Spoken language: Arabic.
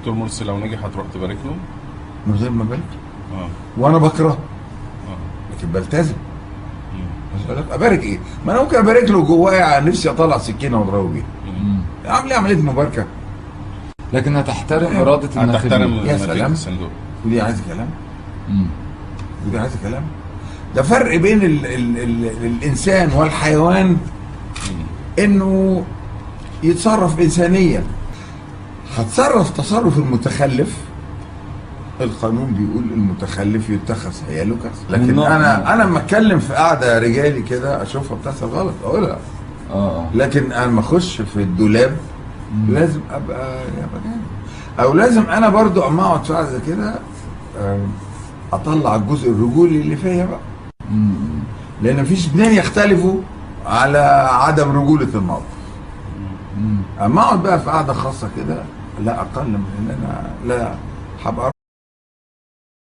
دكتور مرسي لو نجح هتروح تبارك له؟ من غير ما بلد. اه وانا بكره اه لكن بلتزم. مم. بس أقول لك ابارك ايه؟ ما انا ممكن ابارك له جوايا نفسي اطلع سكينه واضربه بيها. اعمل ايه عمليه مباركه؟ لكن هتحترم اراده هتحترم الناخبين. يا نتيجة سلام. الصندوق. ودي عايزه كلام؟ مم. ودي عايزه كلام؟ ده فرق بين ال الانسان والحيوان، انه يتصرف انسانيا. هتصرف تصرف المتخلف، القانون بيقول المتخلف يتخذ عياله كذا. لكن النوع. انا لما اتكلم في قعده رجالي كده اشوفها بتحصل غلط اقولها. اه لكن انا لما اخش في الدولاب لازم ابقى جامد، او لازم انا برضو اما اقعد في قعده زي كده اطلع الجزء الرجولي اللي فيا بقى. لان مفيش اتنين يختلفوا على عدم رجوله الموقف. اما اقعد بقى في قعده خاصه كده لا اقل من ان انا لا هبقى